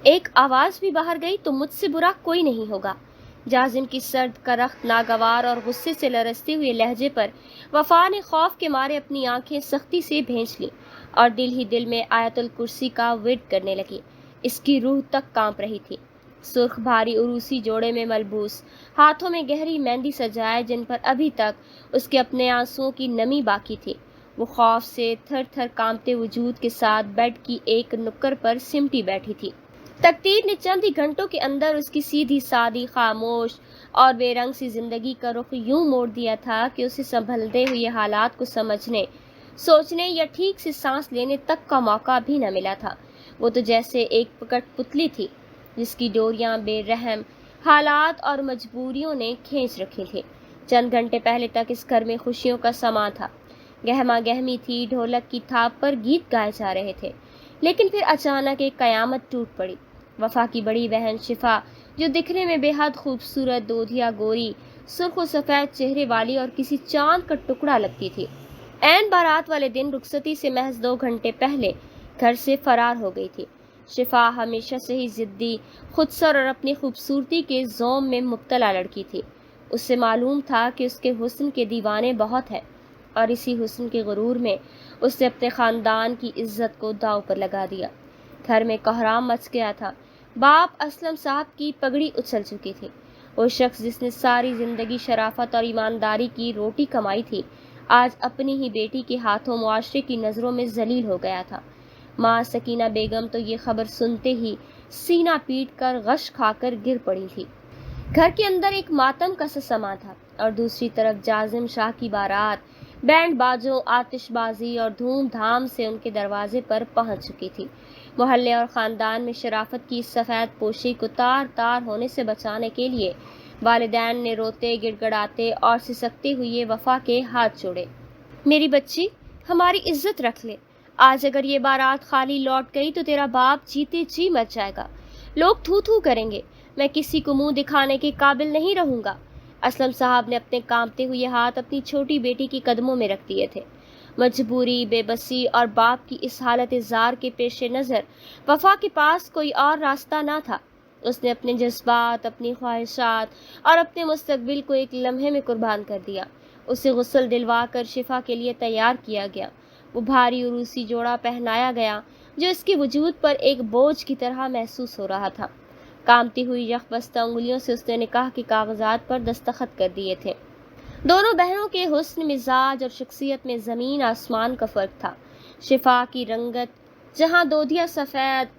ایک آواز بھی باہر گئی، تو مجھ سے برا کوئی نہیں ہوگا۔ جازم کی سرد کرخت ناگوار اور غصے سے لرزتے ہوئے لہجے پر وفا نے خوف کے مارے اپنی آنکھیں سختی سے بھینچ لیں اور دل ہی دل میں آیت الکرسی کا ورد کرنے لگی۔ اس کی روح تک کانپ رہی تھی۔ سرخ بھاری عروسی جوڑے میں ملبوس، ہاتھوں میں گہری مہندی سجائے جن پر ابھی تک اس کے اپنے آنسوؤں کی نمی باقی تھی، وہ خوف سے تھر تھر کانپتے وجود کے ساتھ بیڈ کی ایک نکر پر سمٹی بیٹھی تھی۔ تقدیر نے چند ہی گھنٹوں کے اندر اس کی سیدھی سادی، خاموش اور بے رنگ سی زندگی کا رخ یوں موڑ دیا تھا کہ اسے سنبھلتے ہوئے حالات کو سمجھنے، سوچنے یا ٹھیک سے سانس لینے تک کا موقع بھی نہ ملا تھا۔ وہ تو جیسے ایک پکٹ پتلی تھی جس کی ڈوریاں بے رحم حالات اور مجبوریوں نے کھینچ رکھی تھیں۔ چند گھنٹے پہلے تک اس گھر میں خوشیوں کا سماں تھا، گہما گہمی تھی، ڈھولک کی تھاپ پر گیت گائے جا رہے تھے، لیکن پھر اچانک ایک قیامت ٹوٹ پڑی۔ وفا کی بڑی بہن شفا، جو دکھنے میں بے حد خوبصورت، دودھیا گوری، سرخ و سفید چہرے والی اور کسی چاند کا ٹکڑا لگتی تھی، عین بارات والے دن رخصتی سے محض 2 گھنٹے پہلے گھر سے فرار ہو گئی تھی۔ شفا ہمیشہ سے ہی ضدی، خودسر اور اپنی خوبصورتی کے زوم میں مبتلا لڑکی تھی۔ اس سے معلوم تھا کہ اس کے حسن کے دیوانے بہت ہیں، اور اسی حسن کے غرور میں اس نے اپنے خاندان کی عزت کو داؤ پر لگا دیا۔ گھر میں کوہرام مچ گیا تھا۔ باپ اسلم صاحب کی پگڑی اچھل چکی تھی۔ وہ شخص جس نے ساری زندگی شرافت اور ایمانداری کی روٹی کمائی تھی، آج اپنی ہی بیٹی کے ہاتھوں معاشرے کی نظروں میں ذلیل ہو گیا تھا۔ ماں سکینہ بیگم تو یہ خبر سنتے ہی سینہ پیٹ کر غش کھا کر گر پڑی تھی۔ گھر کے اندر ایک ماتم کا سا سما تھا، اور دوسری طرف جازم شاہ کی بارات بینڈ باجوں، آتش بازی اور دھوم دھام سے ان کے دروازے پر پہنچ چکی تھی۔ محلے اور خاندان میں شرافت کی اس سفید پوشی کو تار تار ہونے سے بچانے کے لیے والدین نے روتے، گڑ گڑاتے اور سسکتے ہوئے وفا کے ہاتھ جوڑے۔ میری بچی، ہماری عزت رکھ لے۔ آج اگر یہ بارات خالی لوٹ گئی تو تیرا باپ جیتے جی مر جائے گا۔ لوگ تھو تھو کریں گے، میں کسی کو منہ دکھانے کے قابل نہیں رہوں گا۔ اسلم صاحب نے اپنے کانپتے ہوئے ہاتھ اپنی چھوٹی بیٹی کے قدموں میں رکھ دیے تھے۔ مجبوری، بے بسی اور باپ کی اس حالت زار کے پیش نظر وفا کے پاس کوئی اور راستہ نہ تھا۔ اس نے اپنے جذبات، اپنی خواہشات اور اپنے مستقبل کو ایک لمحے میں قربان کر دیا۔ اسے غسل دلوا کر شفا کے لیے تیار کیا گیا۔ وہ بھاری عروسی جوڑا پہنایا گیا جو اس کے وجود پر ایک بوجھ کی طرح محسوس ہو رہا تھا۔ کامتی ہوئی یک بستہ انگلیوں سے اس نے نکاح کے کاغذات پر دستخط کر دیے تھے۔ دونوں بہنوں کے حسن، مزاج اور شخصیت میں زمین آسمان کا فرق تھا۔ شفا کی رنگت جہاں دودھیا سفید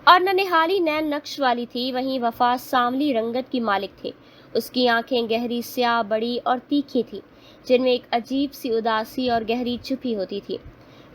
اور ننہالی نین نقش والی تھی، وہیں وفا سانولی رنگت کی مالک تھی۔ اس کی آنکھیں گہری، سیاہ، بڑی اور تیکھی تھیں، جن میں ایک عجیب سی اداسی اور گہری چھپی ہوتی تھی۔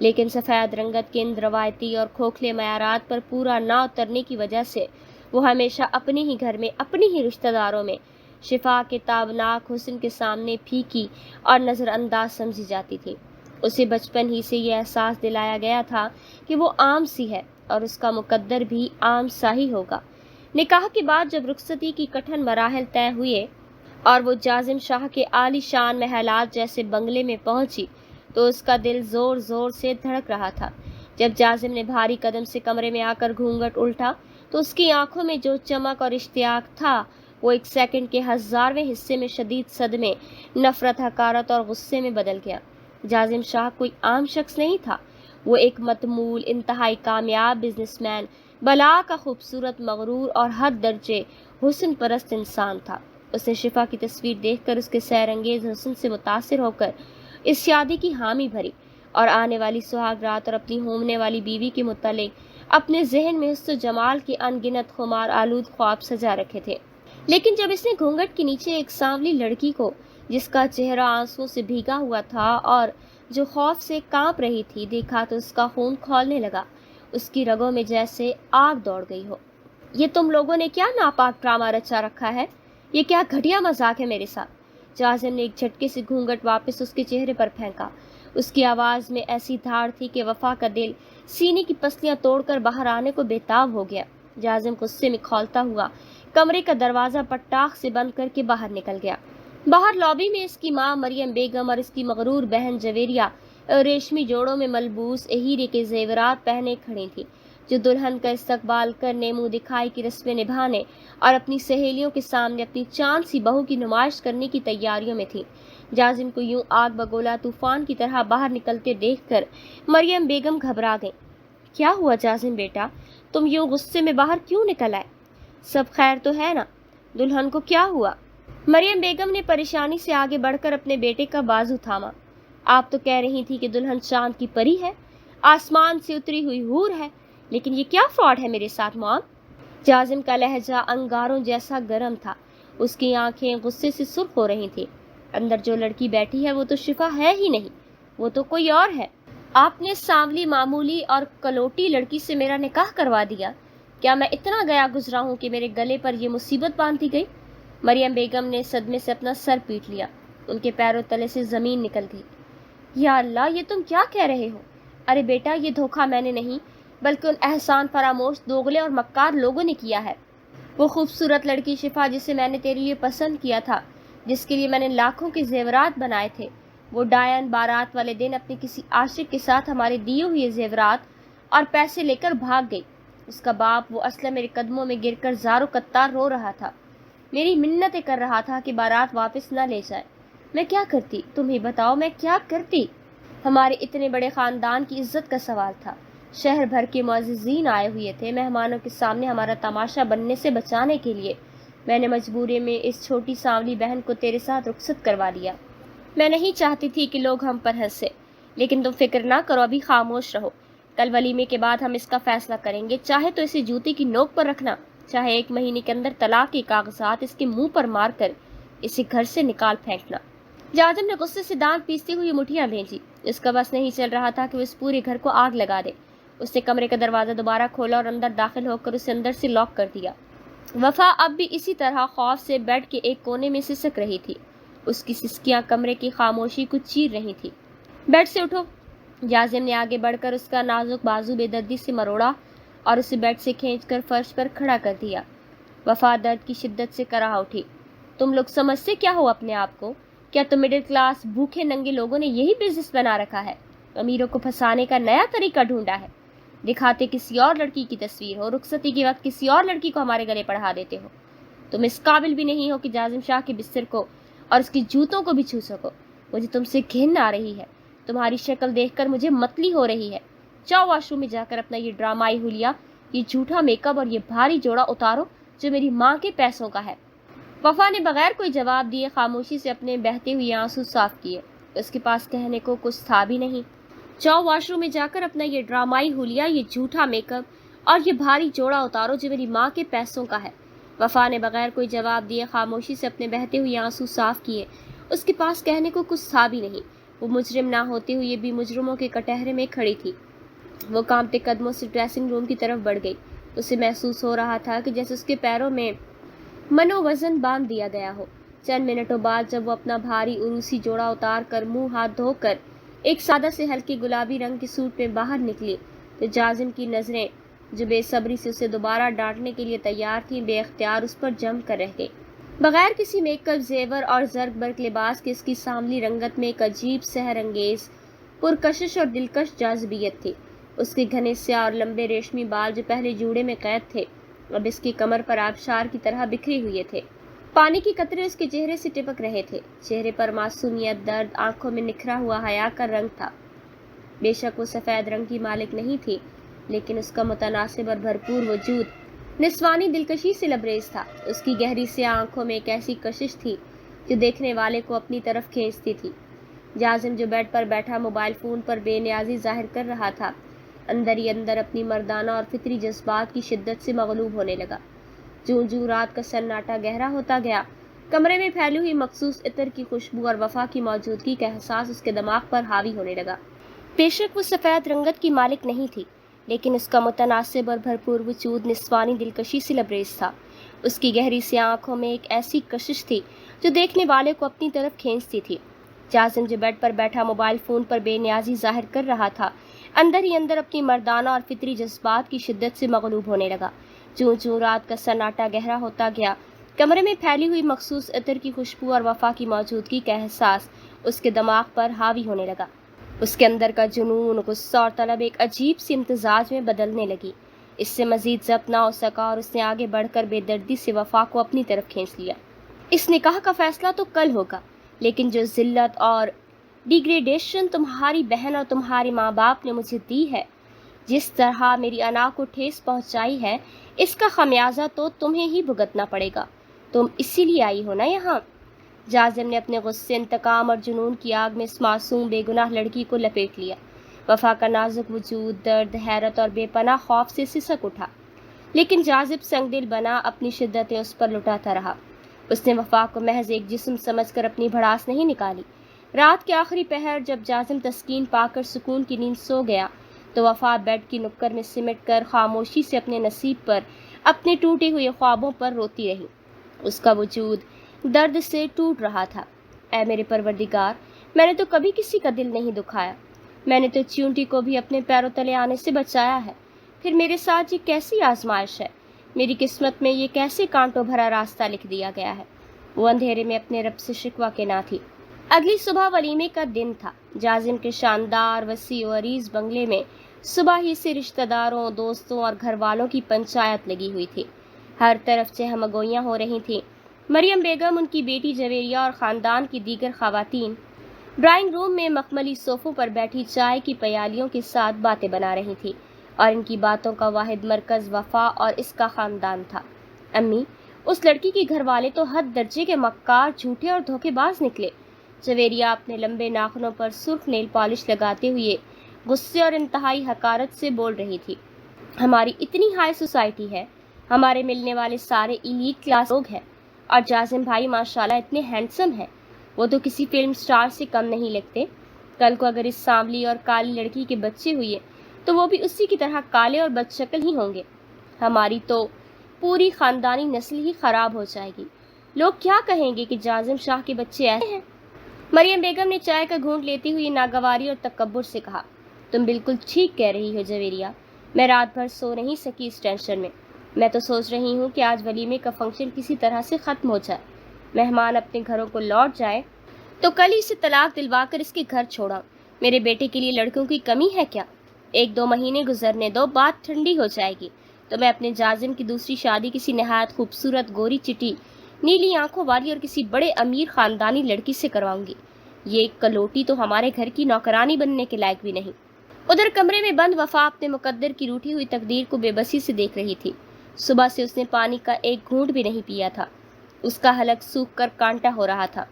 لیکن سفید رنگت کے ان روایتی اور کھوکھلے معیارات پر پورا نہ اترنے کی وجہ سے وہ ہمیشہ اپنے ہی گھر میں، اپنی ہی رشتہ داروں میں شفا کے تابناک حسن کے سامنے پھیکی اور نظر انداز سمجھی جاتی تھی۔ اسے بچپن ہی سے یہ احساس دلایا گیا تھا کہ وہ عام سی ہے اور اس کا مقدر بھی عام سا ہی ہوگا۔ نکاح کے بعد جب رخصتی کی کٹھن مراحل طے ہوئے اور وہ جازم شاہ کے عالی شان محلات جیسے بنگلے میں پہنچی تو اس کا دل زور زور سے دھڑک رہا تھا۔ جب جازم نے بھاری قدم سے کمرے میں آ کر گھونگھٹ الٹا تو اس کی آنکھوں میں جو چمک اور اشتیاق تھا وہ ایک سیکنڈ کے 1000ویں حصے میں شدید صدمے، نفرت، حقارت اور غصے میں بدل گیا۔ جازم شاہ کوئی عام شخص نہیں تھا، وہ ایک متمول، انتہائی کامیاب بزنس مین، بلا کا خوبصورت، مغرور اور حد درجے حسن پرست انسان تھا۔ اس نے شفا کی تصویر دیکھ کر اس کے سحر انگیز حسن سے متاثر ہو کر اس شادی کی حامی بھری، اور آنے والی سہاگ رات اور اپنی ہونے والی بیوی کے متعلق اپنے ذہن میں حسن و جمال کے ان گنت خمار آلود خواب سجا رکھے تھے۔ لیکن جب اس نے گھونگھٹ کے نیچے ایک سانولی لڑکی کو، جس کا چہرہ آنسوؤں سے بھیگا ہوا تھا اور جو خوف سے کانپ رہی تھی، دیکھا تو اس کا خون کھولنے لگا۔ اس کی رگوں میں جیسے آگ دوڑ گئی ہو۔ یہ تم لوگوں نے کیا ناپاک ڈرامہ رچا رکھا ہے؟ یہ کیا گھٹیا مذاق ہے میرے ساتھ؟ جازم نے ایک جھٹکے سے گھونگھٹ واپس اس کے چہرے پر پھینکا۔ اس کی آواز میں ایسی دھاڑ تھی کہ وفا کا دل سینے کی پسلیاں توڑ کر باہر آنے کو بےتاب ہو گیا۔ جازم غصے میں کھولتا ہوا کمرے کا دروازہ پٹاخ سے بند کر کے باہر نکل گیا۔ باہر لابی میں اس کی ماں مریم بیگم اور اس کی مغرور بہن جویریہ ریشمی جوڑوں میں ملبوس ہیرے کے زیورات پہنے کھڑی تھی۔ جو دلہن کا استقبال کرنے، منہ دکھائی کی رسمیں نبھانے اور اپنی سہیلیوں کے سامنے اپنی چاند سی بہو کی نمائش کرنے کی تیاریوں میں تھی۔ جازم کو یوں آگ بگولا طوفان کی طرح باہر نکلتے دیکھ کر مریم بیگم گھبرا گئیں۔ کیا ہوا جازم بیٹا؟ تم یوں غصے میں باہر کیوں نکل آئے؟ سب خیر تو ہے نا؟ دلہن کو کیا ہوا؟ مریم بیگم نے پریشانی سے آگے بڑھ کر اپنے بیٹے کا بازو تھاما۔ آپ تو کہہ رہی تھی کہ دلہن چاند کی پری ہے، آسمان سے اتری ہوئی حور ہے، لیکن یہ کیا فراڈ ہے میرے ساتھ مام؟ جازم کا لہجہ انگاروں جیسا گرم تھا، اس کی آنکھیں غصے سے سرخ ہو رہی تھیں۔ اندر جو لڑکی بیٹھی ہے وہ تو شفا ہے ہی نہیں، وہ تو کوئی اور ہے۔ آپ نے سانولی معمولی اور کلوٹی لڑکی سے میرا نکاح کروا دیا۔ کیا میں اتنا گیا گزرا ہوں کہ میرے گلے پر یہ مصیبت باندھی گئی؟ مریم بیگم نے صدمے سے اپنا سر پیٹ لیا، ان کے پیروں تلے سے زمین نکل گئی۔ یا اللہ، یہ تم کیا کہہ رہے ہو؟ ارے بیٹا، یہ دھوکہ میں نے نہیں بلکہ ان احسان فراموش دوغلے اور مکار لوگوں نے کیا ہے۔ وہ خوبصورت لڑکی شفا جسے میں نے تیرے لیے پسند کیا تھا، جس کے لیے میں نے لاکھوں کے زیورات بنائے تھے، وہ ڈائن بارات والے دن اپنے کسی عاشق کے ساتھ ہمارے دیے ہوئے زیورات اور پیسے لے کر بھاگ گئی۔ اس کا باپ وہ اصلا میرے قدموں میں گر کر زارو قطار رو رہا تھا، میری منتیں کر رہا تھا کہ بارات واپس نہ لے جائے۔ میں کیا کرتی؟ تم ہی بتاؤ، میں کیا کرتی؟ ہمارے اتنے بڑے خاندان کی عزت کا سوال تھا، شہر بھر کے معززین آئے ہوئے تھے، مہمانوں کے سامنے ہمارا تماشا بننے سے بچانے کے لیے میں نے مجبوری میں اس چھوٹی سانولی بہن کو تیرے ساتھ رخصت کروا لیا۔ میں نہیں چاہتی تھی کہ لوگ ہم پر ہنسے، لیکن تم فکر نہ کرو، ابھی خاموش رہو۔ کل ولیمے کے بعد ہم اس کا فیصلہ کریں گے، چاہے تو اسے جوتے کی نوک پر رکھنا، چاہے 1 مہینے کے اندر طلاق کے کاغذات اس کے منہ پر مار کر اسے گھر سے نکال پھینکنا۔ جازم نے غصے سے دانت پیستے ہوئے مٹھیاں بھیجی۔ اس کا بس نہیں چل رہا تھا کہ وہ اس پورے گھر کو آگ لگا دے۔ اس نے کمرے کا دروازہ دوبارہ کھولا اور اندر داخل ہو کر اسے اندر سے لاک کر دیا۔ وفا اب بھی اسی طرح خوف سے بیڈ کے ایک کونے میں سسک رہی تھی، اس کی سسکیاں کمرے کی خاموشی کو چیر رہی تھی۔ بیڈ سے اٹھو، جازم نے آگے بڑھ کر اس کا نازک بازو بے دردی سے مروڑا اور اسے بیڈ سے کھینچ کر فرش پر کھڑا کر دیا۔ وفا درد کی شدت سے کراہ اٹھی۔ تم لوگ سمجھتے کیا ہو اپنے آپ کو؟ کیا تم مڈل کلاس بھوکے ننگے لوگوں نے یہی بزنس بنا رکھا ہے؟ امیروں کو پھنسانے کا نیا طریقہ ڈھونڈا ہے، دکھاتے کسی اور لڑکی کی تصویر ہو، رخصتی کے وقت کسی اور لڑکی کو ہمارے گلے پڑھا دیتے ہو۔ تم اس قابل بھی نہیں ہو کہ جازم شاہ کے بستر کو اور اس کی جوتوں کو بھی چھو سکو۔ مجھے تم سے گھن آ رہی ہے، تمہاری شکل دیکھ کر مجھے متلی ہو رہی ہے۔ جاؤ واش روم میں جا کر اپنا یہ ڈرامائی حلیہ، یہ جھوٹا میک اپ اور یہ بھاری جوڑا اتارو جو میری ماں کے پیسوں کا ہے۔ وفا نے بغیر کوئی جواب دیے خاموشی سے اپنے بہتے ہوئے آنسو صاف کیے۔ اس کے پاس کہنے کو کچھ تھا بھی نہیں۔ جاؤ واش روم میں جا کر اپنا یہ ڈرامائی حلیہ، یہ جھوٹا میک اپ اور یہ بھاری جوڑا اتارو جو میری ماں کے پیسوں کا ہے۔ وفا نے بغیر کوئی جواب دیے خاموشی سے اپنے بہتے ہوئے آنسو صاف کیے۔ اس کے پاس کہنے کو کچھ تھا بھی نہیں۔ وہ مجرم نہ ہوتے ہوئے بھی مجرموں کے کٹہرے میں کھڑی تھی۔ وہ کانپتے قدموں سے ڈریسنگ روم کی طرف بڑھ گئی۔ اسے محسوس ہو رہا تھا کہ جیسے اس کے پیروں میں منو وزن باندھ دیا گیا ہو۔ چند منٹوں بعد جب وہ اپنا بھاری عروسی جوڑا اتار کر منہ ہاتھ دھو کر ایک سادہ سے ہلکے گلابی رنگ کے سوٹ میں باہر نکلی تو جازم کی نظریں جو بے صبری سے اسے دوبارہ ڈانٹنے کے لیے تیار تھیں بے اختیار اس پر جم کر رہ گئی۔ بغیر کسی میک اپ، زیور اور زرق برق لباس کے اس کی سانولی رنگت میں ایک عجیب سحر انگیز پرکشش اور دلکش جاذبیت تھی۔ اس کے گھنے سیاہ اور لمبے ریشمی بال جو پہلے جوڑے میں قید تھے اب اس کی کمر پر آبشار کی طرح بکھرے ہوئے تھے۔ پانی کی قطرے اس کے چہرے سے ٹپک رہے تھے۔ چہرے پر معصومیت، درد، آنکھوں میں نکھرا ہوا حیا کا رنگ تھا۔ بے شک وہ سفید رنگ کی مالک نہیں تھی، لیکن اس کا متناسب اور بھرپور وجود نسوانی دلکشی سے لبریز تھا۔ اس کی گہری سیاہ آنکھوں میں ایک ایسی کشش تھی جو دیکھنے والے کو اپنی طرف کھینچتی تھی۔ جازم جو بیڈ پر بیٹھا موبائل فون پر بے نیازی ظاہر کر رہا تھا، اندر ہی اندر اپنی مردانہ اور فطری جذبات کی شدت سے مغلوب ہونے لگا۔ جوں جوں رات کا سناٹا گہرا ہوتا گیا، کمرے میں پھیلی ہوئی مخصوص عطر کی خوشبو اور وفا کی موجودگی کا احساس اس کے دماغ پر حاوی ہونے لگا۔ بے شک وہ سفید رنگت کی مالک نہیں تھی، لیکن اس کا متناسب اور بھرپور وجود نسوانی دلکشی سے لبریز تھا۔ اس کی گہری سیاہ آنکھوں میں ایک ایسی کشش تھی جو دیکھنے والے کو اپنی طرف کھینچتی تھی۔ جازم جو بیڈ پر بیٹھا موبائل فون پر بے نیازی ظاہر کر رہا تھا، اندر ہی اندر اپنی مردانہ اور فطری جذبات کی شدت سے مغلوب ہونے لگا۔ جوں جوں رات کا سناٹا گہرا ہوتا گیا، کمرے میں پھیلی ہوئی مخصوص عطر کی خوشبو اور وفا کی موجودگی کا احساس اس کے دماغ پر حاوی ہونے لگا۔ اس کے اندر کا جنون، غصہ اور طلب ایک عجیب سی امتزاج میں بدلنے لگی۔ اس سے مزید ضبط نہ ہو سکا اور اس نے آگے بڑھ کر بے دردی سے وفا کو اپنی طرف کھینچ لیا۔ اس نکاح کا فیصلہ تو کل ہوگا، لیکن جو ذلت اور ڈیگریڈیشن تمہاری بہن اور تمہارے ماں باپ نے مجھے دی ہے، جس طرح میری انا کو ٹھیس پہنچائی ہے، اس کا خمیازہ تو تمہیں ہی بھگتنا پڑے گا۔ تم اسی لیے آئی ہو نا یہاں؟ جازم نے اپنے غصے، انتقام اور جنون کی آگ میں اس معصوم بے گناہ لڑکی کو لپیٹ لیا۔ وفا کا نازک وجود درد، حیرت اور بے پناہ خوف سے سسک اٹھا، لیکن جاذب سنگ دل بنا اپنی شدتیں اس پر لٹاتا رہا۔ اس نے وفا کو محض ایک جسم سمجھ کر اپنی بھڑاس نہیں نکالی۔ رات کے آخری پہر جب جازم تسکین پا کر سکون کی نیند سو گیا تو وفا بیڈ کی نکر میں سمٹ کر خاموشی سے اپنے نصیب پر، اپنے ٹوٹے ہوئے خوابوں پر روتی رہی۔ اس کا وجود درد سے ٹوٹ رہا تھا۔ اے میرے پروردگار، میں نے تو کبھی کسی کا دل نہیں دکھایا، میں نے تو چیونٹی کو بھی اپنے پیروں تلے آنے سے بچایا ہے، پھر میرے ساتھ یہ کیسی آزمائش ہے؟ میری قسمت میں یہ کیسے کانٹوں بھرا راستہ لکھ دیا گیا ہے؟ وہ اندھیرے میں اپنے رب سے شکوہ کے نہ تھی۔ اگلی صبح ولیمے کا دن تھا۔ جازم کے شاندار وسیع و عریض بنگلے میں صبح ہی سے رشتہ داروں، دوستوں اور گھر والوں کی پنچایت لگی ہوئی تھی۔ ہر طرف چہمگوئیاں ہو رہی تھیں۔ مریم بیگم، ان کی بیٹی جویریہ اور خاندان کی دیگر خواتین ڈرائنگ روم میں مخملی صوفوں پر بیٹھی چائے کی پیالیوں کے ساتھ باتیں بنا رہی تھی، اور ان کی باتوں کا واحد مرکز وفا اور اس کا خاندان تھا۔ امی، اس لڑکی کے گھر والے تو حد درجے کے مکار، جھوٹے اور دھوکے باز نکلے۔ جویریہ اپنے لمبے ناخنوں پر سرخ نیل پالش لگاتے ہوئے غصے اور انتہائی حقارت سے بول رہی تھی۔ ہماری اتنی ہائی سوسائٹی ہے، ہمارے ملنے والے سارے ایلیٹ کلاس لوگ ہیں، اور جازم بھائی ماشاءاللہ اتنے ہینڈسم ہیں، وہ تو کسی فلم سٹار سے کم نہیں لگتے۔ کل کو اگر اس سانولی اور کالی لڑکی کے بچے ہوئے تو وہ بھی اسی کی طرح کالے اور بدشکل ہی ہوں گے۔ ہماری تو پوری خاندانی نسل ہی خراب ہو جائے گی۔ لوگ کیا کہیں گے کہ جازم شاہ کے بچے ایسے ہیں؟ مریم بیگم نے چائے کا گھونٹ لیتے ہوئے ناگواری اور تکبر سے کہا، تم بالکل ٹھیک کہہ رہی ہو جویریہ، میں رات بھر سو نہیں سکی اس ٹینشن میں۔ میں تو سوچ رہی ہوں کہ آج ولیمے کا فنکشن کسی طرح سے ختم ہو جائے، مہمان اپنے گھروں کو لوٹ جائے تو کل ہی اسے طلاق دلوا کر اس کے گھر چھوڑا۔ میرے بیٹے کے لیے لڑکوں کی کمی ہے کیا؟ 1-2 مہینے گزرنے دو، بات ٹھنڈی ہو جائے گی تو میں اپنے جازم کی دوسری شادی کسی نہایت خوبصورت، گوری چٹی، نیلی آنکھوں والی اور کسی بڑے امیر خاندانی لڑکی سے کرواؤں گی۔ یہ کلوٹی تو ہمارے گھر کی نوکرانی بننے کے لائق بھی نہیں۔ ادھر کمرے میں بند وفا اپنے مقدر کی روٹھی ہوئی تقدیر کو بے بسی سے دیکھ رہی تھی۔ صبح سے اس نے پانی کا ایک گھونٹ بھی نہیں پیا تھا۔ اس کا حلق سوکھ کر کانٹا ہو رہا تھا۔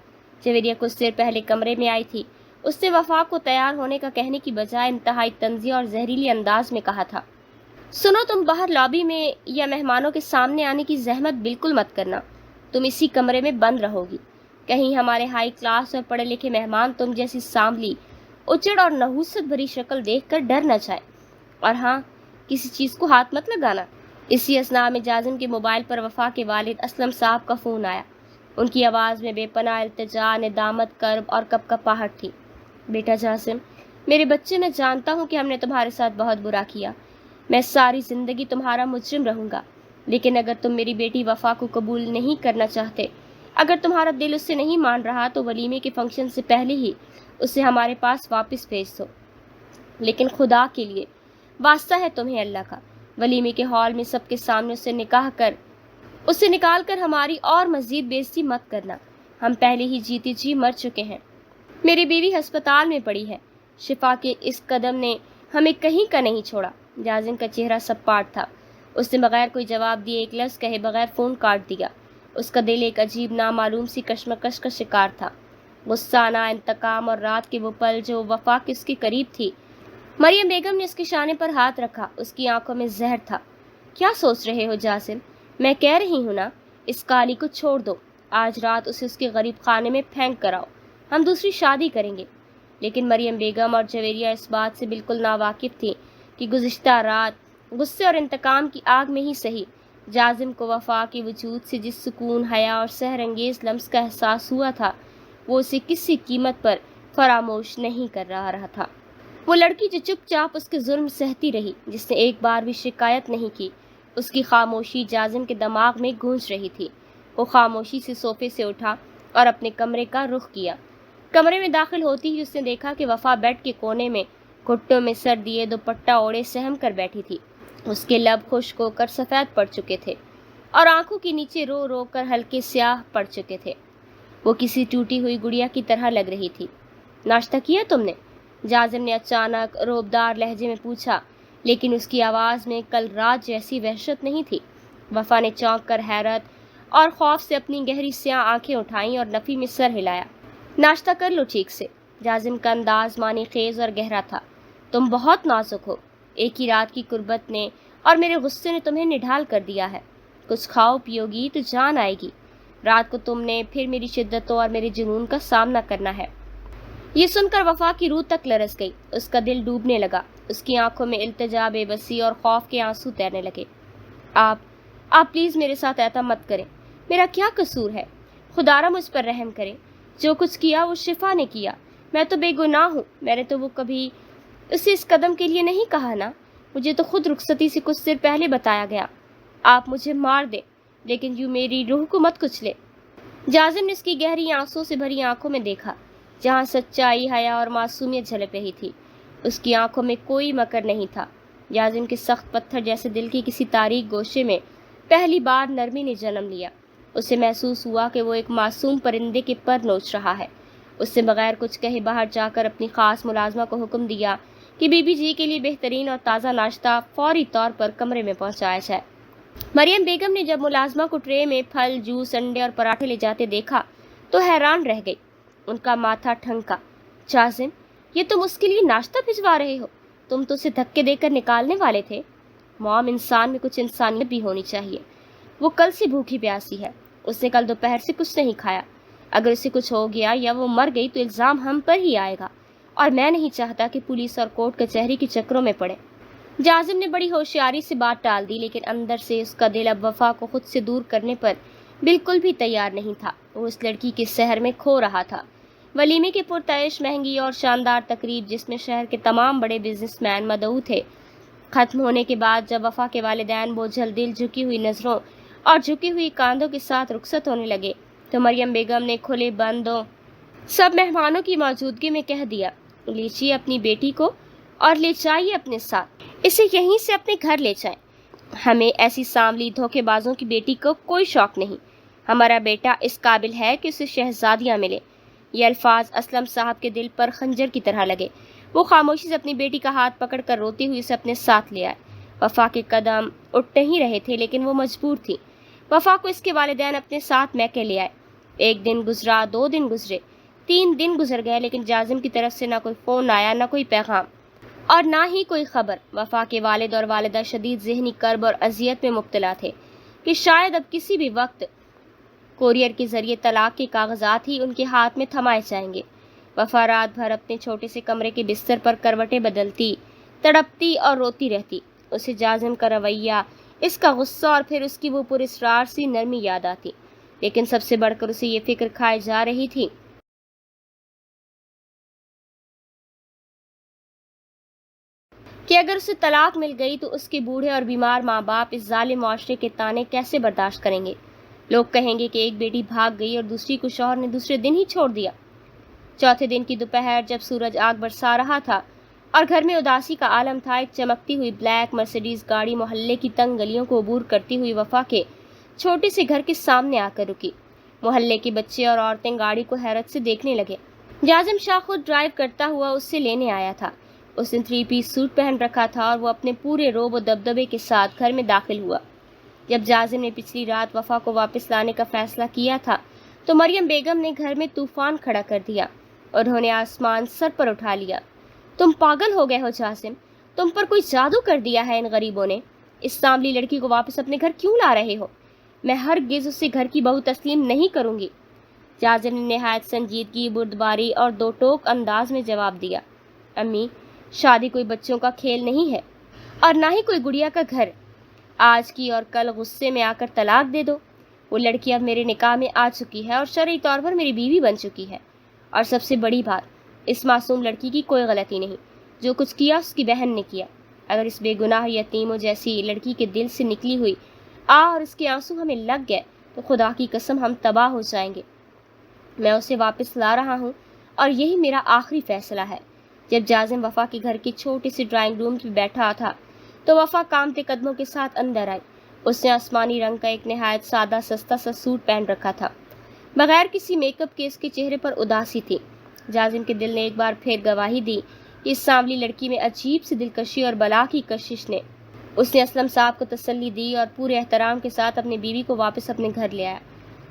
جویریہ کچھ دیر پہلے کمرے میں آئی تھی۔ اس نے وفا کو تیار ہونے کا کہنے کی بجائے انتہائی طنزیہ اور زہریلی انداز میں کہا تھا، سنو، تم باہر لابی میں یا مہمانوں کے سامنے آنے کی زحمت بالکل مت کرنا، تم اسی کمرے میں بند رہو گی، کہیں ہمارے ہائی کلاس اور پڑھے لکھے مہمان تم جیسی سانولی، اچڑ اور نحوست بھری شکل دیکھ کر ڈر نہ جائے، اور ہاں، کسی چیز کو ہاتھ مت لگانا۔ اسی اثناء میں جازم کے موبائل پر وفا کے والد اسلم صاحب کا فون آیا۔ ان کی آواز میں بے پناہ التجا، ندامت، کرب اور کپکپاہٹ تھی۔ بیٹا جازم، میرے بچے، میں جانتا ہوں کہ ہم نے تمہارے ساتھ بہت برا کیا، میں ساری زندگی تمہارا مجرم رہوں گا، لیکن اگر تم میری بیٹی وفا کو قبول نہیں کرنا چاہتے، اگر تمہارا دل اس سے نہیں مان رہا تو ولیمے کے فنکشن سے پہلے ہی اسے ہمارے پاس واپس بھیج دو۔ لیکن خدا کے لیے واسطہ ہے تمہیں اللہ کا، ولیمے کے ہال میں سب کے سامنے اسے نکال کر ہماری اور مزید بےعزتی مت کرنا۔ ہم پہلے ہی جیتے جی مر چکے ہیں۔ میری بیوی ہسپتال میں پڑی ہے، شفا کے اس قدم نے ہمیں کہیں کا نہیں چھوڑا۔ جازم کا چہرہ سپاٹ تھا۔ اس نے بغیر کوئی جواب دیے، ایک لفظ کہے بغیر فون کاٹ دیا۔ اس کا دل ایک عجیب نامعلوم سی کشمکش کا شکار تھا۔ غصہ آنا، انتقام اور رات کے وہ پل جو وفا کے اس کے قریب تھی۔ مریم بیگم نے اس کے شانے پر ہاتھ رکھا، اس کی آنکھوں میں زہر تھا۔ کیا سوچ رہے ہو جازم؟ میں کہہ رہی ہوں نا، اس کالی کو چھوڑ دو، آج رات اسے اس کے غریب خانے میں پھینک کر آؤ، ہم دوسری شادی کریں گے۔ لیکن مریم بیگم اور جویریہ اس بات سے بالکل ناواقف تھی کہ گزشتہ رات غصے اور انتقام کی آگ میں ہی صحیح، جازم کو وفا کے وجود سے جس سکون، حیا اور سحر انگیز لمس کا احساس ہوا تھا، وہ اسے کسی قیمت پر فراموش نہیں کر رہا تھا۔ وہ لڑکی جو چپ چاپ اس کے ظلم سہتی رہی، جس نے ایک بار بھی شکایت نہیں کی، اس کی خاموشی جازم کے دماغ میں گونج رہی تھی۔ وہ خاموشی سے صوفے سے اٹھا اور اپنے کمرے کا رخ کیا۔ کمرے میں داخل ہوتی ہی اس نے دیکھا کہ وفا بیڈ کے کونے میں گھٹنوں میں سر دیے دوپٹہ اوڑے سہم کر بیٹھی تھی۔ اس کے لب خشک ہو کر سفید پڑ چکے تھے اور آنکھوں کے نیچے رو رو کر ہلکے سیاہ پڑ چکے تھے۔ وہ کسی ٹوٹی ہوئی گڑیا کی طرح لگ رہی تھی۔ ناشتہ کیا تم نے؟ جازم نے اچانک روبدار لہجے میں پوچھا، لیکن اس کی آواز میں کل رات جیسی وحشت نہیں تھی۔ وفا نے چونک کر حیرت اور خوف سے اپنی گہری سیاہ آنکھیں اٹھائیں اور نفی میں سر ہلایا۔ ناشتہ کر لو ٹھیک سے۔ جازم کا انداز معنی خیز اور گہرا تھا۔ تم بہت نازک ہو۔ ایک ہی رات کی قربت نے اور میرے غصے نے تمہیں نڈھال کر دیا ہے۔ کچھ کھاؤ پیو گی تو جان آئے گی۔ رات کو تم نے پھر میری شدتوں اور میرے جنون کا سامنا کرنا ہے۔ یہ سن کر وفا کی روح تک لرز گئی۔ اس کا دل ڈوبنے لگا۔ اس کی آنکھوں میں التجا، بے بسی اور خوف کے آنسو تیرنے لگے۔ آپ پلیز میرے ساتھ ایسا مت کریں۔ میرا کیا قصور ہے؟ خدارا مجھ پر رحم کریں۔ جو کچھ کیا وہ شفا نے کیا۔ میں تو بے گناہ ہوں۔ میں نے تو وہ کبھی اسے اس قدم کے لیے نہیں کہا نا۔ مجھے تو خود رخصتی سے کچھ دیر پہلے بتایا گیا۔ آپ مجھے مار دیں لیکن یوں میری روح کو مت کچلے۔ جازم نے اس کی گہری آنسوں سے بھری آنکھوں میں دیکھا، جہاں سچائی، حیا اور معصومیت جھلک رہی تھی۔ اس کی آنکھوں میں کوئی مکر نہیں تھا۔ جازم کے سخت پتھر جیسے دل کے کسی تاریک گوشے میں پہلی بار نرمی نے جنم لیا۔ اسے محسوس ہوا کہ وہ ایک معصوم پرندے کے پر نوچ رہا ہے۔ اس سے بغیر کچھ کہے باہر جا کر اپنی خاص ملازمہ کو حکم دیا کہ بی بی جی کے لیے بہترین اور تازہ ناشتہ فوری طور پر کمرے میں پہنچایا جائے۔ مریم بیگم نے جب ملازمہ کو ٹرے میں پھل، جوس، انڈے اور پراٹھے لے جاتے دیکھا تو حیران رہ گئی۔ ان کا ماتھا ٹھنکا۔ جازم، یہ تم اس کے لیے ناشتہ بھجوا رہے ہو؟ تم تو اسے دھکے دے کر نکالنے والے تھے۔ موم، انسان میں کچھ انسانیت بھی ہونی چاہیے۔ وہ کل سے بھوکی پیاسی ہے۔ اس نے کل دوپہر سے کچھ نہیں کھایا۔ اگر اسے کچھ ہو گیا یا وہ مر گئی تو الزام ہم پر ہی آئے گا، اور میں نہیں چاہتا کہ پولیس اور کورٹ کچہری کے چکروں میں پڑے۔ جازم نے بڑی ہوشیاری سے بات ٹال دی، لیکن اندر سے اس کا دل اب وفا کو خود سے دور کرنے پر بالکل بھی تیار نہیں تھا۔ وہ اس لڑکی کے سحر میں کھو رہا تھا۔ ولیمے کی پرتعش، مہنگی اور شاندار تقریب جس میں شہر کے تمام بڑے بزنس مین مدعو تھے، ختم ہونے کے بعد جب وفا کے والدین بوجھل دل، جھکی ہوئی نظروں اور جھکی ہوئی کاندھوں کے ساتھ رخصت ہونے لگے تو مریم بیگم نے کھلے بندوں سب مہمانوں کی موجودگی میں کہہ دیا، لیجیے اپنی بیٹی کو اور لے جائیے اپنے ساتھ۔ اسے یہیں سے اپنے گھر لے جائیں۔ ہمیں ایسی سانولی دھوکے بازوں کی بیٹی کو کوئی شوق نہیں۔ ہمارا بیٹا اس قابل ہے کہ اسے شہزادیاں ملے۔ یہ الفاظ اسلم صاحب کے دل پر خنجر کی طرح لگے۔ وہ خاموشی سے اپنی بیٹی کا ہاتھ پکڑ کر روتی ہوئی اسے اپنے ساتھ لے آئے۔ وفا کے قدم اٹھ نہیں رہے تھے لیکن وہ مجبور تھی۔ وفا کو اس کے والدین اپنے ساتھ میکے لے آئے۔ ایک دن گزرا، 2 دن گزرے، 3 دن گزر گئے، لیکن جازم کی طرف سے نہ کوئی فون آیا، نہ کوئی پیغام اور نہ ہی کوئی خبر۔ وفا کے والد اور والدہ شدید ذہنی کرب اور اذیت میں مبتلا تھے کہ شاید اب کسی بھی وقت کوریئر کے ذریعے طلاق کے کاغذات ہی ان کے ہاتھ میں تھمائے جائیں گے۔ وفا رات بھر اپنے چھوٹے سے کمرے کے بستر پر کروٹیں بدلتی، تڑپتی اور روتی رہتی۔ اسے جازم کا رویہ، اس کا غصہ اور پھر اس کی وہ پراسرار سی نرمی یاد آتی، لیکن سب سے بڑھ کر اسے یہ فکر کھائے جا رہی تھی کہ اگر اسے طلاق مل گئی تو اس کے بوڑھے اور بیمار ماں باپ اس ظالم معاشرے کے طعنے کیسے برداشت کریں گے۔ لوگ کہیں گے کہ ایک بیٹی بھاگ گئی اور دوسری کو شوہر نے دوسرے دن ہی چھوڑ دیا۔ چوتھے دن کی دوپہر جب سورج آگ برسا رہا تھا اور گھر میں اداسی کا عالم تھا، ایک چمکتی ہوئی بلیک مرسیڈیز گاڑی محلے کی تنگ گلیوں کو عبور کرتی ہوئی وفا کے چھوٹے سے گھر کے سامنے آ کر رکی۔ محلے کے بچے اور عورتیں گاڑی کو حیرت سے دیکھنے لگے۔ جازم شاہ خود ڈرائیو کرتا ہوا اس سے لینے آیا تھا۔ اس نے 3 پیس سوٹ پہن رکھا تھا اور وہ اپنے پورے روب و دبدبے کے ساتھ گھر میں داخل ہوا۔ جب جازم نے پچھلی رات وفا کو واپس لانے کا فیصلہ کیا تھا تو مریم بیگم نے گھر میں طوفان کھڑا کر دیا۔ انہوں نے آسمان سر پر اٹھا لیا۔ تم پاگل ہو گئے ہو جازم، تم پر کوئی جادو کر دیا ہے ان غریبوں نے۔ اس سانولی لڑکی کو واپس اپنے گھر کیوں لا رہے ہو؟ میں ہرگز اسے گھر کی بہو تسلیم نہیں کروں گی۔ جازم نے نہایت سنجیدگی، بردباری اور 2 ٹوک انداز میں جواب دیا، امی، شادی کوئی بچوں کا کھیل نہیں ہے اور نہ ہی کوئی گڑیا کا گھر۔ آج کی اور کل غصے میں آ کر طلاق دے دو۔ وہ لڑکی اب میرے نکاح میں آ چکی ہے اور شرعی طور پر میری بیوی بن چکی ہے۔ اور سب سے بڑی بات، اس معصوم لڑکی کی کوئی غلطی نہیں۔ جو کچھ کیا اس کی بہن نے کیا۔ اگر اس بے گناہ یتیموں جیسی لڑکی کے دل سے نکلی ہوئی اور اس کے آنسو ہمیں لگ گئے تو خدا کی قسم ہم تباہ ہو جائیں گے۔ میں اسے واپس لا رہا ہوں اور یہی میرا آخری فیصلہ ہے۔ جب جازم وفا کے گھر کے چھوٹے سے ڈرائنگ روم میں بیٹھا تھا تو وفا کامتے قدموں کے ساتھ اندر آئی۔ اس نے آسمانی رنگ کا ایک نہایت سادہ سستا سا سوٹ پہن رکھا تھا۔ بغیر کسی میک اپ کے اس کے چہرے پر اداسی تھی۔ جازم کے دل نے ایک بار پھر گواہی دی کہ اس سانولی لڑکی میں عجیب سی دلکشی اور بلا کی کشش نے۔ اس نے اسلم صاحب کو تسلی دی اور پورے احترام کے ساتھ اپنی بیوی کو واپس اپنے گھر لے آیا۔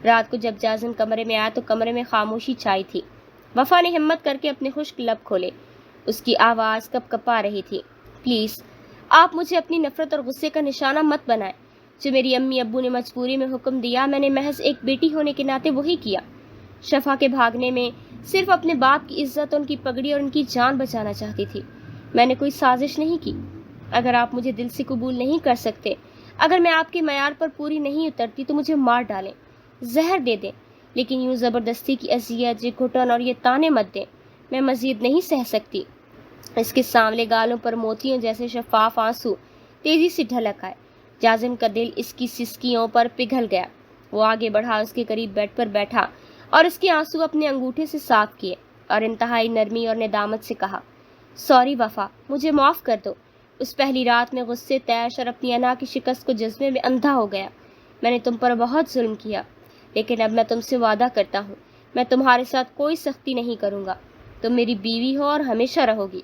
رات کو جب جازم کمرے میں آیا تو کمرے میں خاموشی چھائی تھی۔ وفا نے ہمت کر کے اپنے خشک لب کھولے۔ اس کی آواز کپ کپا رہی تھی۔ پلیز آپ مجھے اپنی نفرت اور غصے کا نشانہ مت بنائیں۔ جو میری امی ابو نے مجبوری میں حکم دیا میں نے محض ایک بیٹی ہونے کے ناطے وہی کیا۔ شفا کے بھاگنے میں صرف اپنے باپ کی عزت، ان کی پگڑی اور ان کی جان بچانا چاہتی تھی۔ میں نے کوئی سازش نہیں کی۔ اگر آپ مجھے دل سے قبول نہیں کر سکتے، اگر میں آپ کے معیار پر پوری نہیں اترتی تو مجھے مار ڈالیں، زہر دے دیں، لیکن یوں زبردستی کی اذیت، یہ گھٹن اور یہ تانے مت دیں۔ میں مزید نہیں سہ سکتی۔ اس کے سانولے گالوں پر موتیوں جیسے شفاف آنسو تیزی سے ڈھلک آئے۔ جازم کا دل اس کی سسکیوں پر پگھل گیا۔ وہ آگے بڑھا، اس کے قریب بیڈ پر بیٹھا اور اس کے آنسو اپنے انگوٹھے سے صاف کیے اور انتہائی نرمی اور ندامت سے کہا، سوری وفا، مجھے معاف کر دو۔ اس پہلی رات میں غصے، طیش اور اپنی انا کی شکست کو جذبے میں اندھا ہو گیا۔ میں نے تم پر بہت ظلم کیا، لیکن اب میں تم سے وعدہ کرتا ہوں میں تمہارے ساتھ کوئی سختی نہیں کروں گا۔ تم میری بیوی ہو اور ہمیشہ رہو گی۔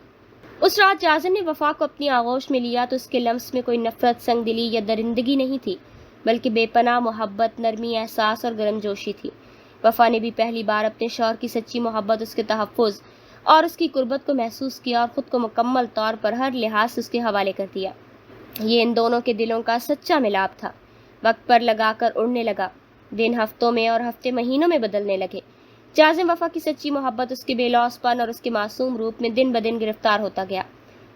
اس رات جازم نے وفا کو اپنی آغوش میں لیا تو اس کے لمس میں کوئی نفرت، سنگ دلی یا درندگی نہیں تھی، بلکہ بے پناہ محبت، نرمی، احساس اور گرم جوشی تھی۔ وفا نے بھی پہلی بار اپنے شوہر کی سچی محبت، اس کے تحفظ اور اس کی قربت کو محسوس کیا اور خود کو مکمل طور پر ہر لحاظ سے اس کے حوالے کر دیا۔ یہ ان دونوں کے دلوں کا سچا ملاپ تھا۔ وقت پر لگا کر اڑنے لگا۔ دن ہفتوں میں اور ہفتے مہینوں میں بدلنے لگے۔ جازم وفا کی سچی محبت، اس کے بے لوث پن اور اس کے معصوم روپ میں دن بدن گرفتار ہوتا گیا۔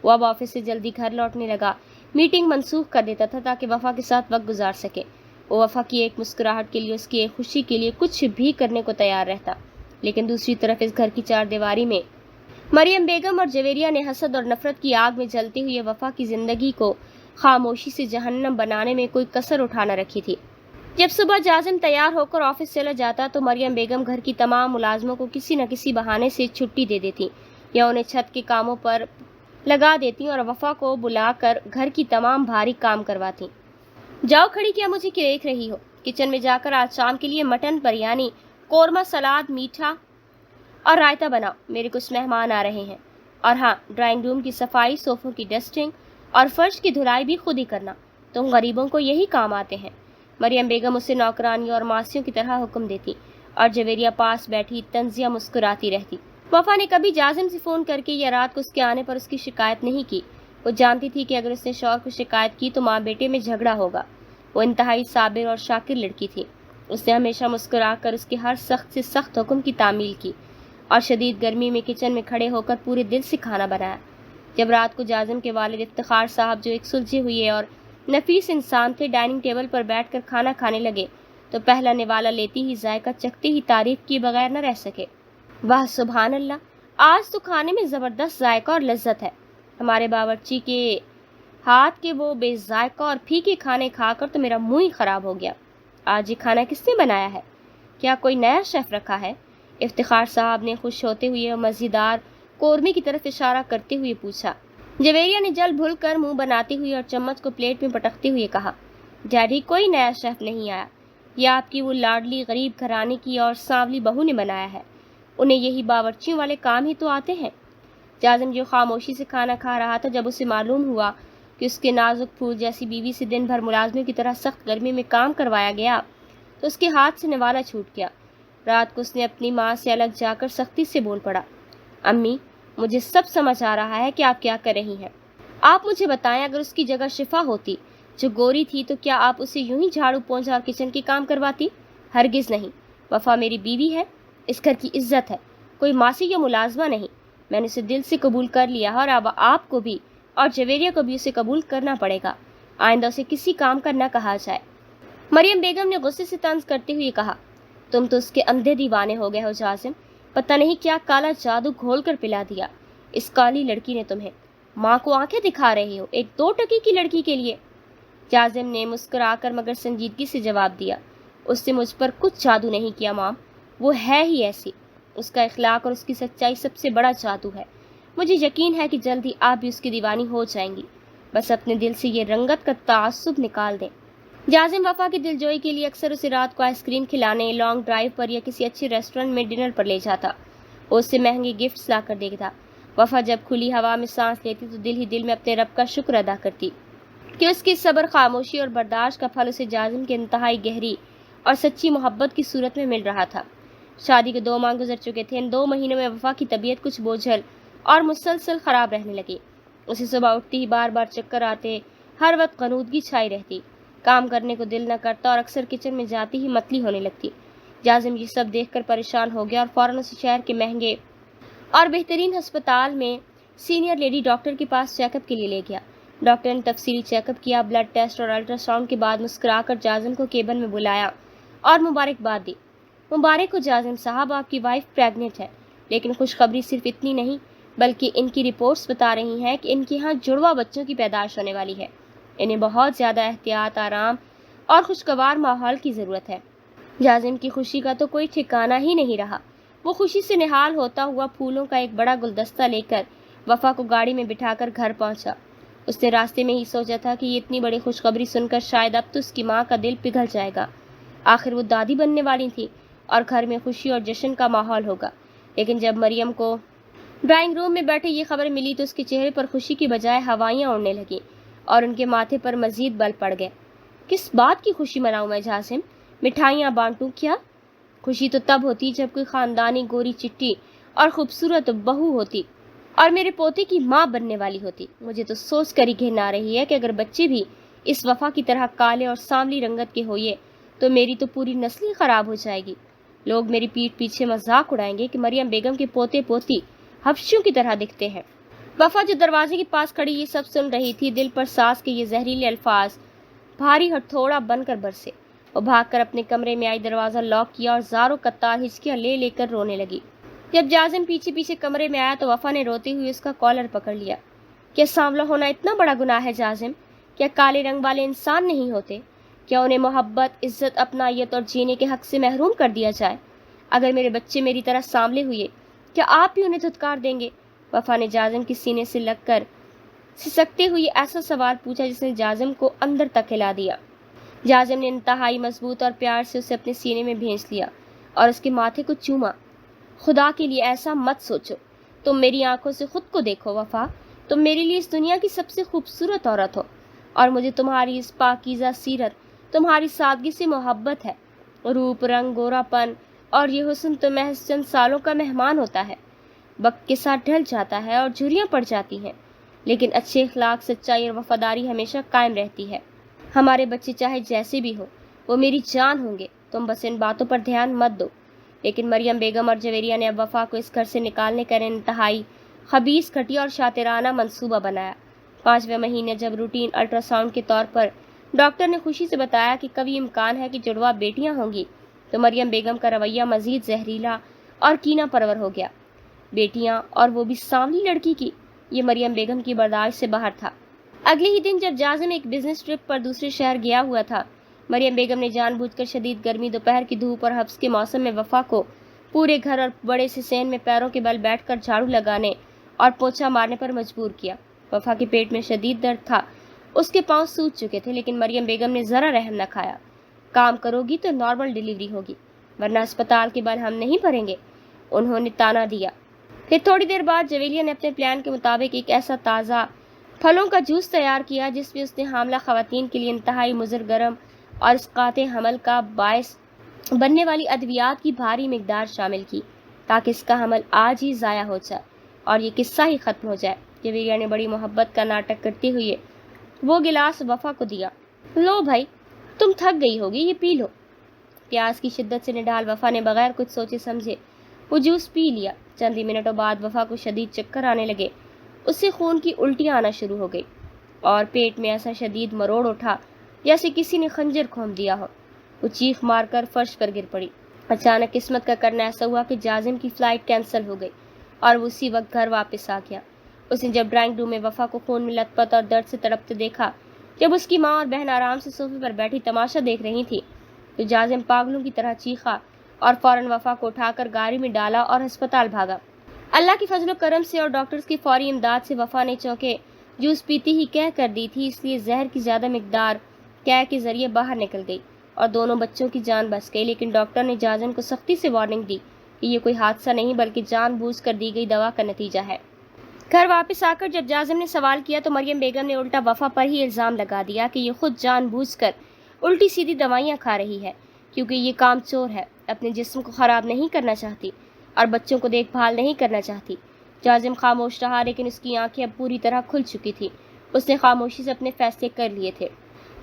وہ اب آفس سے جلدی گھر لوٹنے لگا، میٹنگ منسوخ کر دیتا تھا تاکہ وفا کے ساتھ وقت گزار سکے۔ وہ وفا کی ایک مسکراہٹ کے لیے، اس کی ایک خوشی کے لیے کچھ بھی کرنے کو تیار رہتا، لیکن دوسری طرف اس گھر کی چار دیواری میں مریم بیگم اور جویریہ نے حسد اور نفرت کی آگ میں جلتے ہوئے وفا کی زندگی کو خاموشی سے جہنم بنانے میں کوئی کسر اٹھا نہ رکھی تھی۔ جب صبح جازم تیار ہو کر آفس چلا جاتا تو مریم بیگم گھر کی تمام ملازموں کو کسی نہ کسی بہانے سے چھٹی دے دیتی یا انہیں چھت کے کاموں پر لگا دیتی اور وفا کو بلا کر گھر کی تمام بھاری کام کرواتی۔ جاؤ کھڑی کیا مجھے کیوں دیکھ رہی ہو؟ کچن میں جا کر آج شام کے لیے مٹن، بریانی، قورمہ، سلاد، میٹھا اور رائتا بناؤ، میرے کچھ مہمان آ رہے ہیں۔ اور ہاں، ڈرائنگ روم کی صفائی، صوفوں کی ڈسٹنگ اور فرش کی دھلائی بھی خود ہی کرنا، تم غریبوں کو یہی کام آتے ہیں۔ مریم بیگم اسے نوکرانیوں اور ماسیوں کی طرح حکم دیتی اور جویریہ پاس بیٹھی طنزیہ مسکراتی رہتی۔ وفا نے کبھی جازم سے فون کر کے یا رات کو اس کے آنے پر اس کی شکایت نہیں کی۔ وہ جانتی تھی کہ اگر اس نے شوہر کو شکایت کی تو ماں بیٹے میں جھگڑا ہوگا۔ وہ انتہائی صابر اور شاکر لڑکی تھی۔ اس نے ہمیشہ مسکرا کر اس کے ہر سخت سے سخت حکم کی تعمیل کی اور شدید گرمی میں کچن میں کھڑے ہو کر پورے دل سے کھانا بنایا۔ جب رات کو جازم کے والد افتخار صاحب، جو ایک سلجھے ہوئے اور نفیس انسان تھے، ڈائننگ ٹیبل پر بیٹھ کر کھانا کھانے لگے تو پہلا نوالا لیتی ہی، ذائقہ چکھتے ہی تعریف کیے بغیر نہ رہ سکے۔ واہ سبحان اللہ، آج تو کھانے میں زبردست ذائقہ اور لذت ہے۔ ہمارے باورچی کے ہاتھ کے وہ بے ذائقہ اور پھیکے کھانے کھا کر تو میرا منہ ہی خراب ہو گیا۔ آج یہ کھانا کس نے بنایا ہے؟ کیا کوئی نیا شیف رکھا ہے؟ افتخار صاحب نے خوش ہوتے ہوئے اور مزیدار قورمے کی طرف اشارہ کرتے ہوئے پوچھا۔ جویریہ نے جل بھل کر منہ بناتی ہوئی اور چمچ کو پلیٹ میں پٹکتے ہوئے کہا، ڈیڈی کوئی نیا شیف نہیں آیا، یہ آپ کی وہ لاڈلی غریب گھرانے کی اور سانولی بہو نے بنایا ہے، انہیں یہی باورچیوں والے کام ہی تو آتے ہیں۔ جازم جو خاموشی سے کھانا کھا رہا تھا، جب اسے معلوم ہوا کہ اس کے نازک پھول جیسی بیوی سے دن بھر ملازموں کی طرح سخت گرمی میں کام کروایا گیا تو اس کے ہاتھ سے نوالا چھوٹ گیا۔ رات کو اس نے اپنی ماں سے الگ جا کر سختی سے بول پڑا، امی مجھے سب سمجھ آ رہا ہے کہ آپ کیا کر رہی ہیں۔ آپ مجھے بتائیں، اگر اس کی جگہ شفا ہوتی جو گوری تھی تو کیا آپ اسے یوں ہی جھاڑو پونچھا اور کچن کے کام کرواتی؟ ہرگز نہیں۔ وفا میری بیوی ہے، اس گھر کی عزت ہے، کوئی ماسی یا ملازمہ نہیں۔ میں نے اسے دل سے قبول کر لیا اور اب آپ کو بھی اور جویریہ کو بھی اسے قبول کرنا پڑے گا۔ آئندہ اسے کسی کام کا نہ کہا جائے۔ مریم بیگم نے غصے سے طنز کرتے ہوئے کہا، تم تو اس کے اندھے دیوانے ہو گئے ہو جازم، پتہ نہیں کیا کالا جادو گھول کر پلا دیا اس کالی لڑکی نے تمہیں۔ ماں کو آنکھیں دکھا رہے ہو ایک 2 ٹکی کی لڑکی کے لیے۔ جازم نے مسکرا کر مگر سنجیدگی سے جواب دیا، اس نے مجھ پر کچھ جادو نہیں کیا ماں، وہ ہے ہی ایسی، اس کا اخلاق اور اس کی سچائی سب سے بڑا جادو ہے۔ مجھے یقین ہے کہ جلد ہی آپ بھی اس کی دیوانی ہو جائیں گی۔ بس اپنے دل سے یہ رنگت کا تعصب نکال دیں۔ جازم وفا کی دلجوئی کے لیے اکثر اسے رات کو آئس کریم کھلانے، لانگ ڈرائیو پر یا کسی اچھے ریسٹورینٹ میں ڈنر پر لے جاتا۔ وہ اس سے مہنگے گفٹس لا کر دیتا۔ وفا جب کھلی ہوا میں سانس لیتی تو دل ہی دل میں اپنے رب کا شکر ادا کرتی کہ اس کی صبر، خاموشی اور برداشت کا پھل اسے جازم کی انتہائی گہری اور سچی محبت کی صورت میں مل رہا تھا۔ شادی کے 2 ماہ گزر چکے تھے۔ ان 2 مہینوں میں وفا کی طبیعت کچھ بوجھل اور مسلسل خراب رہنے لگی۔ اسے صبح اٹھتی ہی بار بار چکر آتے، ہر وقت غنودگی چھائی رہتی، کام کرنے کو دل نہ کرتا اور اکثر کچن میں جاتی ہی متلی ہونے لگتی۔ جازم یہ سب دیکھ کر پریشان ہو گیا اور فوراً اسے شہر کے مہنگے اور بہترین ہسپتال میں سینئر لیڈی ڈاکٹر کے پاس چیک اپ کے لیے لے گیا۔ ڈاکٹر نے تفصیلی چیک اپ کیا، بلڈ ٹیسٹ اور الٹرا ساؤنڈ کے بعد مسکرا کر جازم کو کیبن میں بلایا اور مبارکباد دی۔ مبارک ہو جازم صاحب، آپ کی وائف پریگننٹ ہے، لیکن خوشخبری صرف اتنی نہیں بلکہ ان کی رپورٹس بتا رہی ہیں کہ ان کے ہاں جڑواں بچوں کی پیدائش ہونے والی ہے۔ انہیں بہت زیادہ احتیاط، آرام اور خوشگوار ماحول کی ضرورت ہے۔ جازم کی خوشی کا تو کوئی ٹھکانہ ہی نہیں رہا۔ وہ خوشی سے نہال ہوتا ہوا پھولوں کا ایک بڑا گلدستہ لے کر وفا کو گاڑی میں بٹھا کر گھر پہنچا۔ اس نے راستے میں ہی سوچا تھا کہ یہ اتنی بڑی خوشخبری سن کر شاید اب تو اس کی ماں کا دل پگھل جائے گا۔ آخر وہ دادی بننے والی تھی اور گھر میں خوشی اور جشن کا ماحول ہوگا۔ لیکن جب مریم کو ڈرائنگ روم میں بیٹھے یہ خبر ملی تو اس کے چہرے پر خوشی کی بجائے ہوائیاں اڑنے لگیں اور ان کے ماتھے پر مزید بل پڑ گئے۔ کس بات کی خوشی مناؤں میں جازم؟ مٹھائیاں بانٹوں کیا؟ خوشی تو تب ہوتی جب کوئی خاندانی گوری چٹی اور خوبصورت بہو ہوتی اور میرے پوتے کی ماں بننے والی ہوتی۔ مجھے تو سوچ کر ہی گھن آ رہی ہے کہ اگر بچے بھی اس وفا کی طرح کالے اور سانولی رنگت کے ہوئے تو میری تو پوری نسل ہی خراب ہو جائے گی۔ لوگ میری پیٹھ پیچھے مذاق اڑائیں گے کہ مریم بیگم کے پوتے پوتی حبشیوں کی طرح دکھتے ہیں۔ وفا جو دروازے کے پاس کھڑی یہ سب سن رہی تھی، دل پر ساس کے یہ زہریلے الفاظ بھاری ہتھوڑا بن کر برسے۔ وہ بھاگ کر اپنے کمرے میں آئی، دروازہ لاک کیا اور زاروں قطار ہچکیاں لے لے کر رونے لگی۔ جب جازم پیچھے پیچھے کمرے میں آیا تو وفا نے روتے ہوئے اس کا کالر پکڑ لیا۔ کیا سانولا ہونا اتنا بڑا گناہ ہے جازم؟ کیا کالے رنگ والے انسان نہیں ہوتے؟ کیا انہیں محبت، عزت، اپنائیت اور جینے کے حق سے محروم کر دیا جائے؟ اگر میرے بچے میری طرح سانولے ہوئے کیا آپ بھی انہیں دھتکار دیں گے؟ وفا نے جازم کی سینے سے لگ کر سسکتے ہوئے ایسا سوال پوچھا جس نے جازم کو اندر تک ہلا دیا۔ جازم نے انتہائی مضبوط اور پیار سے اسے اپنے سینے میں بھینچ لیا اور اس کے ماتھے کو چوما۔ خدا کے لیے ایسا مت سوچو، تم میری آنکھوں سے خود کو دیکھو وفا، تم میرے لیے اس دنیا کی سب سے خوبصورت عورت ہو اور مجھے تمہاری اس پاکیزہ سیرت، تمہاری سادگی سے محبت ہے۔ روپ، رنگ، گورا پن اور یہ حسن تو محض چند سالوں کا مہمان ہوتا ہے، وقت کے ساتھ ڈھل جاتا ہے اور جھریاں پڑ جاتی ہیں، لیکن اچھے اخلاق، سچائی اور وفاداری ہمیشہ قائم رہتی ہے۔ ہمارے بچے چاہے جیسے بھی ہو وہ میری جان ہوں گے، تم بس ان باتوں پر دھیان مت دو۔ لیکن مریم بیگم اور جویریہ نے اب وفا کو اس گھر سے نکالنے کا انتہائی خبیث، گھٹیا اور شاطرانہ منصوبہ بنایا۔ 5ویں مہینے جب روٹین الٹرا ساؤنڈ کے طور پر ڈاکٹر نے خوشی سے بتایا کہ قوی امکان ہے کہ جڑواں بیٹیاں ہوں گی تو مریم بیگم کا رویہ مزید زہریلا اور کینہ پرور ہو گیا۔ بیٹیاں اور وہ بھی سانولی لڑکی کی، یہ مریم بیگم کی برداشت سے باہر تھا۔ اگلے ہی دن جب جازم ایک بزنس ٹرپ پر دوسرے شہر گیا ہوا تھا، مریم بیگم نے جان بوجھ کر شدید گرمی، دوپہر کی دھوپ اور حبس کے موسم میں وفا کو پورے گھر اور بڑے سے سین میں پیروں کے بل بیٹھ کر جھاڑو لگانے اور پوچھا مارنے پر مجبور کیا۔ وفا کے پیٹ میں شدید درد تھا، اس کے پاؤں سوج چکے تھے، لیکن مریم بیگم نے ذرا رحم نہ کھایا۔ کام کرو گی تو نارمل ڈیلیوری ہوگی، ورنہ اسپتال کے بل ہم نہیں بھریں گے، انہوں نے تانا دیا۔ پھر تھوڑی دیر بعد جویلیہ نے اپنے پلان کے مطابق ایک ایسا تازہ پھلوں کا جوس تیار کیا جس میں اس نے حاملہ خواتین کے لیے انتہائی مضر، گرم اور اسقاط حمل کا باعث بننے والی ادویات کی بھاری مقدار شامل کی تاکہ اس کا حمل آج ہی ضائع ہو جائے اور یہ قصہ ہی ختم ہو جائے۔ جویریہ نے بڑی محبت کا ناٹک کرتے ہوئے وہ گلاس وفا کو دیا۔ لو بھائی، تم تھک گئی ہوگی، یہ پی لو۔ پیاس کی شدت سے نڈال وفا نے بغیر کچھ سوچے سمجھے وہ جوس پی لیا۔ چند ہی منٹوں بعد وفا کو شدید چکر آنے لگے، اس سے خون کی الٹیاں آنا شروع ہو گئی اور پیٹ میں ایسا شدید مروڑ اٹھا جیسے کسی نے خنجر کھوم دیا ہو۔ وہ چیخ مار کر فرش پر گر پڑی۔ اچانک قسمت کا کرنا ایسا ہوا کہ جازم کی فلائٹ کینسل ہو گئی اور وہ اسی وقت گھر واپس آ گیا۔ اس نے جب ڈرائنگ روم میں وفا کو خون میں لت پت اور درد سے تڑپتے دیکھا، جب اس کی ماں اور بہن آرام سے صوفے پر بیٹھی تماشا دیکھ رہی تھی، تو جازم پاگلوں کی طرح چیخا اور فوراً وفا کو اٹھا کر گاڑی میں ڈالا اور ہسپتال بھاگا۔ اللہ کی فضل و کرم سے اور ڈاکٹرز کی فوری امداد سے وفا نے چونکہ جوس پیتی ہی کہہ کر دی تھی، اس لیے زہر کی زیادہ مقدار کہہ کے ذریعے باہر نکل گئی اور دونوں بچوں کی جان بچ گئی، لیکن ڈاکٹر نے جازم کو سختی سے وارننگ دی کہ یہ کوئی حادثہ نہیں بلکہ جان بوجھ کر دی گئی دوا کا نتیجہ ہے۔ گھر واپس آ کر جب جازم نے سوال کیا تو مریم بیگم نے الٹا وفا پر ہی الزام لگا دیا کہ یہ خود جان بوجھ کر الٹی سیدھی دوائیاں کھا رہی ہے، کیونکہ یہ کام چور ہے، اپنے جسم کو خراب نہیں کرنا چاہتی اور بچوں کو دیکھ بھال نہیں کرنا چاہتی۔ جازم خاموش رہا، لیکن اس کی آنکھیں اب پوری طرح کھل چکی تھی۔ اس نے خاموشی سے اپنے فیصلے کر لیے تھے۔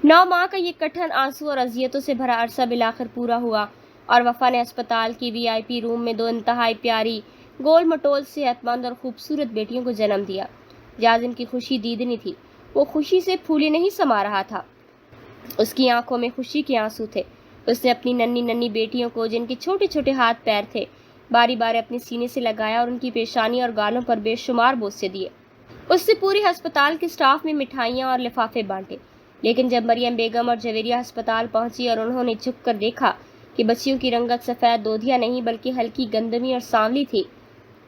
9 ماہ کا یہ کٹھن، آنسو اور اذیتوں سے بھرا عرصہ بالآخر پورا ہوا اور وفا نے اسپتال کی VIP روم میں 2 انتہائی پیاری، گول مٹول، صحت مند اور خوبصورت بیٹیوں کو جنم دیا۔ جازم کی خوشی دیدنی تھی، وہ خوشی سے پھولے نہیں سما رہا تھا، اس کی آنکھوں میں خوشی کے آنسو تھے۔ اس نے اپنی ننھی ننھی بیٹیوں کو، جن کے چھوٹے چھوٹے ہاتھ پیر تھے، باری باری اپنے سینے سے لگایا اور ان کی پیشانی اور گالوں پر بے شمار بوسے دیے۔ اس سے پورے ہسپتال کے سٹاف میں مٹھائیاں اور لفافے بانٹے، لیکن جب مریم بیگم اور جویریہ ہسپتال پہنچی اور انہوں نے جھک کر دیکھا کہ بچیوں کی رنگت سفید دودھیا نہیں بلکہ ہلکی گندمی اور سانولی تھی،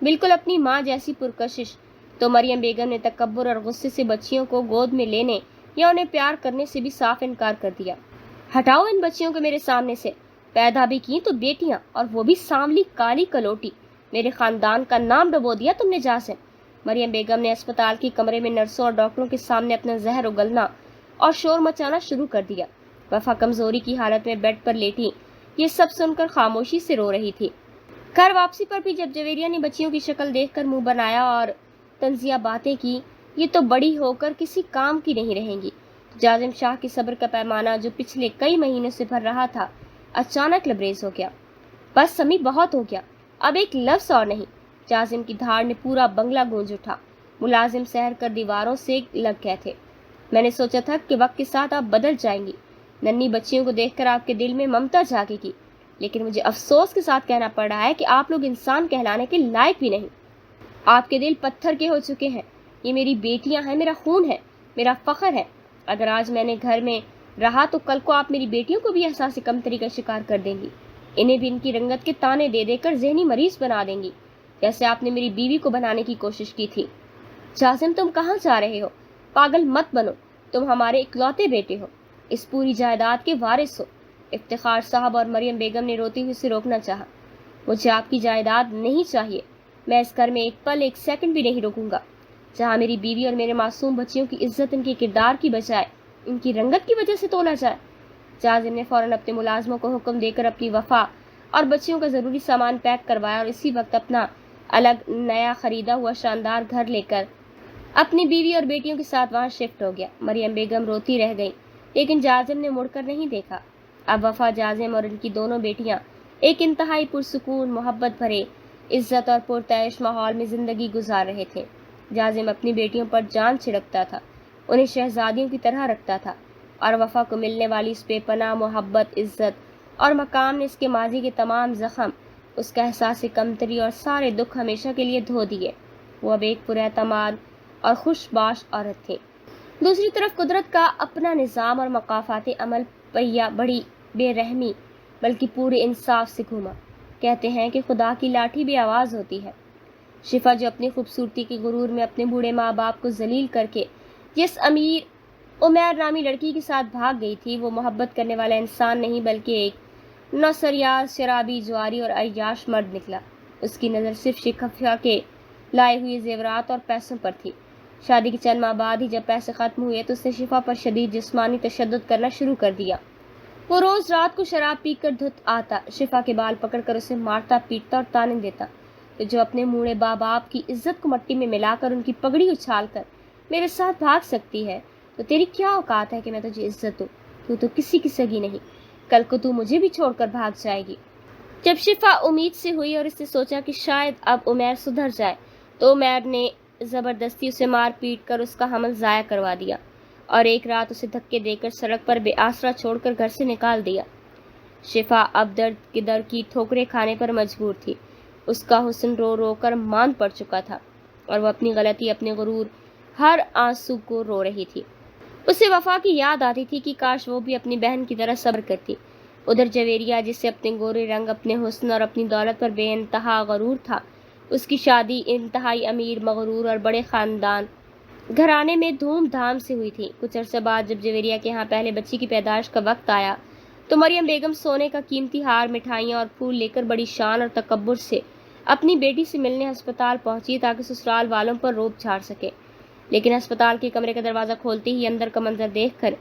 بالکل اپنی ماں جیسی پرکشش، تو مریم بیگم نے تکبر اور غصے سے بچیوں کو گود میں لینے یا انہیں پیار کرنے سے بھی صاف انکار کر دیا۔ ہٹاؤ ان بچیوں کو میرے سامنے سے، پیدا بھی کی تو بیٹیاں، اور وہ بھی سانولی کالی کلوٹی، میرے خاندان کا نام ڈبو دیا تم نے جازم۔ مریم بیگم نے اسپتال کے کمرے میں نرسوں اور ڈاکٹروں کے سامنے اپنا زہر اگلنا اور شور مچانا شروع کر دیا۔ وفا کمزوری کی حالت میں بیڈ پر لیٹی یہ سب سن کر خاموشی سے رو رہی تھی۔ گھر واپسی پر بھی جب جویریہ نے بچیوں کی شکل دیکھ کر منہ بنایا اور طنزیہ باتیں کی، یہ تو بڑی ہو کر کسی کام کی نہیں رہیں گی۔ جازم شاہ کی صبر کا پیمانہ جو پچھلے کئی مہینوں سے بھر رہا تھا، اچانک لبریز ہو گیا۔ بس امی، بہت ہو گیا، اب ایک لفظ اور نہیں۔ جازم کی دھاڑ نے پورا بنگلہ گونج اٹھا۔ ملازم سحر کر دیواروں سے لگ گئے تھے۔ میں نے سوچا تھا کہ وقت کے ساتھ آپ بدل جائیں گی، ننھی بچیوں کو دیکھ کر آپ کے دل میں ممتا جاگے گی، لیکن مجھے افسوس کے ساتھ کہنا پڑ رہا ہے کہ آپ لوگ انسان کہلانے کے لائق بھی نہیں۔ آپ کے دل پتھر کے ہو چکے ہیں۔ یہ میری بیٹیاں ہیں، میرا خون ہے، میرا فخر ہے۔ اگر آج میں نے گھر میں رہا تو کل کو آپ میری بیٹیوں کو بھی احساس کمتری کا شکار کر دیں گی، انہیں بھی ان کی رنگت کے تانے دے دے کر ذہنی مریض بنا دیں گی، جیسے آپ نے میری بیوی کو بنانے کی کوشش کی تھی۔ جازم، تم کہاں جا رہے ہو؟ پاگل مت بنو، تم ہمارے اکلوتے بیٹے ہو، اس پوری جائیداد کے وارث ہو۔ افتخار صاحب اور مریم بیگم نے روتی ہوئی اسے روکنا چاہا۔ مجھے آپ کی جائیداد نہیں چاہیے، میں اس گھر میں ایک پل، ایک سیکنڈ بھی نہیں رکوں گا جہاں میری بیوی اور میرے معصوم بچیوں کی عزت ان کے کردار کی بجائے ان کی رنگت کی وجہ سے تولا جائے۔ جازم نے فوراً اپنے ملازموں کو حکم دے کر اپنی وفا اور بچیوں کا ضروری سامان پیک کروایا اور اسی وقت اپنا الگ نیا خریدا ہوا شاندار گھر لے کر اپنی بیوی اور بیٹیوں کے ساتھ وہاں شفٹ ہو گیا۔ مریم بیگم روتی رہ گئی، لیکن جازم نے مڑ کر نہیں دیکھا۔ اب وفا، جازم اور ان کی دونوں بیٹیاں ایک انتہائی پرسکون، محبت بھرے، عزت اور پرتعیش ماحول میں زندگی گزار رہے تھے۔ جازم اپنی بیٹیوں پر جان چھڑکتا تھا، انہیں شہزادیوں کی طرح رکھتا تھا، اور وفا کو ملنے والی اس بے پناہ محبت، عزت اور مقام نے اس کے ماضی کے تمام زخم، اس کا احساس کمتری اور سارے دکھ ہمیشہ کے لیے دھو دیے۔ وہ اب ایک پراعتماد اور خوش باش عورت تھی۔ دوسری طرف قدرت کا اپنا نظام اور مقافات عمل پہیا بڑی بے رحمی بلکہ پورے انصاف سے گھوما۔ کہتے ہیں کہ خدا کی لاٹھی بھی آواز ہوتی ہے۔ شفا، جو اپنی خوبصورتی کے غرور میں اپنے بوڑھے ماں باپ کو ذلیل کر کے جس امیر عمیر نامی لڑکی کے ساتھ بھاگ گئی تھی، وہ محبت کرنے والا انسان نہیں بلکہ ایک نوسریاز، شرابی، جواری اور عیاش مرد نکلا۔ اس کی نظر صرف شفا کے لائے ہوئے زیورات اور پیسوں پر تھی۔ شادی کے چند ماہ بعد ہی جب پیسے ختم ہوئے تو اس نے شفا پر شدید جسمانی تشدد کرنا شروع کر دیا۔ وہ روز رات کو شراب پی کر دھت آتا، شفا کے بال پکڑ کر اسے مارتا، پیٹتا اور تانے دیتا کہ جو اپنے موڑے باپ کی عزت کو مٹی میں ملا کر ان کی پگڑی اچھال کر میرے ساتھ بھاگ سکتی ہے تو تیری کیا اوقات ہے کہ میں تجھے عزت دوں؟ تو کسی کی سگی نہیں، کل کو تو مجھے بھی چھوڑ کر بھاگ جائے گی۔ جب شفا امید سے ہوئی اور اس نے سوچا کہ شاید اب عمیر سدھر جائے تو عمیر نے زبردستی اسے مار پیٹ کر اس کا حمل ضائع کروا دیا اور ایک رات اسے دھکے دے کر سڑک پر بے آسرا چھوڑ کر گھر سے نکال دیا۔ شفا اب درد کے در کی ٹھوکریں کھانے پر مجبور تھی۔ اس کا حسن رو رو کر ماند پڑ چکا تھا اور وہ اپنی غلطی، اپنے غرور، ہر آنسو کو رو رہی تھی۔ اسے وفا کی یاد آتی تھی کہ کاش وہ بھی اپنی بہن کی طرح صبر کرتی۔ ادھر جویریہ، جس سے اپنے گورے رنگ، اپنے حسن اور اپنی دولت پر بے انتہا غرور تھا، اس کی شادی انتہائی امیر، مغرور اور بڑے خاندان گھرانے میں دھوم دھام سے ہوئی تھی۔ کچھ عرصے بعد جب جویریہ کے ہاں پہلے بچی کی پیدائش کا وقت آیا تو مریم بیگم سونے کا قیمتی ہار، مٹھائیاں اور پھول لے کر بڑی شان اور تکبر سے اپنی بیٹی سے ملنے ہسپتال پہنچی تاکہ سسرال والوں پر روب جھاڑ سکے۔ لیکن ہسپتال کے کمرے کا دروازہ کھولتے ہی اندر کا منظر دیکھ کر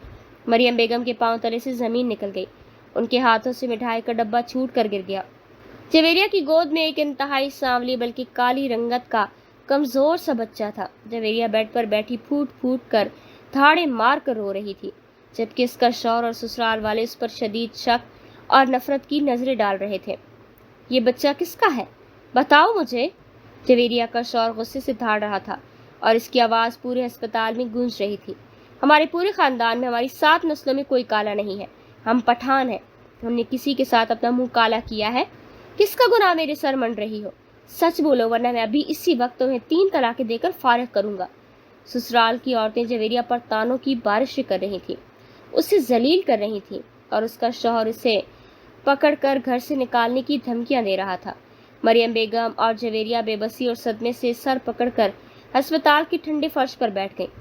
مریم بیگم کے پاؤں تلے سے زمین نکل گئی۔ ان کے ہاتھوں سے مٹھائی کا ڈبہ چھوٹ کر گر گیا۔ جویریہ کی گود میں ایک انتہائی سانولی بلکہ کالی رنگت کا کمزور سا بچہ تھا۔ جویریہ بیڈ پر بیٹھی پھوٹ پھوٹ کر دھاڑے مار کر رو رہی تھی، جبکہ اس کا شوہر اور سسرال والے اس پر شدید شک اور نفرت کی نظریں ڈال رہے تھے۔ یہ بچہ کس کا ہے؟ بتاؤ مجھے۔ جویریہ کا شوہر غصے سے دھاڑ رہا تھا اور اس کی آواز پورے ہسپتال میں گونج رہی تھی۔ ہمارے پورے خاندان میں، ہماری 7 نسلوں میں کوئی کالا نہیں ہے۔ ہم پٹھان ہیں۔ ہم نے کسی کے ساتھ اپنا منہ کالا کیا ہے؟ کس کا گناہ میرے سر منڈ رہی ہو؟ سچ بولو ورنہ میں ابھی اسی وقت تمہیں 3 طلاقیں دے کر فارغ کروں گا۔ سسرال کی عورتیں جویریہ پر طعنوں کی بارشیں کر رہی تھیں، اسے ذلیل کر رہی تھیں، اور اس کا شوہر اسے پکڑ کر گھر سے نکالنے کی دھمکیاں دے رہا تھا۔ مریم بیگم اور جویریہ بے بسی اور صدمے سے سر پکڑ کر ہسپتال کے ٹھنڈے فرش پر بیٹھ گئیں۔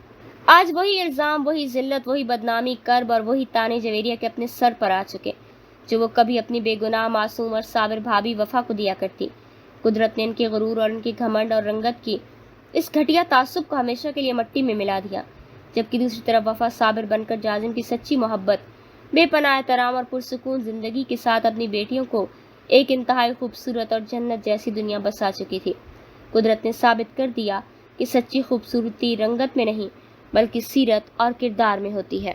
آج وہی الزام، وہی ذلت، وہی بدنامی، کرب اور وہی طعنے جویریہ کے اپنے سر پر آ چکے جو وہ کبھی اپنی بے گناہ، معصوم اور صابر بھابھی وفا کو دیا کرتی۔ قدرت نے ان کے غرور اور ان کے گھمنڈ اور رنگت کی اس گھٹیا تعصب کو ہمیشہ کے لیے مٹی میں ملا دیا، جبکہ دوسری طرف وفا صابر بن کر جازم کی سچی محبت، بے پناہ احترام اور پرسکون زندگی کے ساتھ اپنی بیٹیوں کو ایک انتہائی خوبصورت اور جنت جیسی دنیا بسا چکی تھی۔ قدرت نے ثابت کر دیا کہ سچی خوبصورتی رنگت میں نہیں بلکہ سیرت اور کردار میں ہوتی ہے۔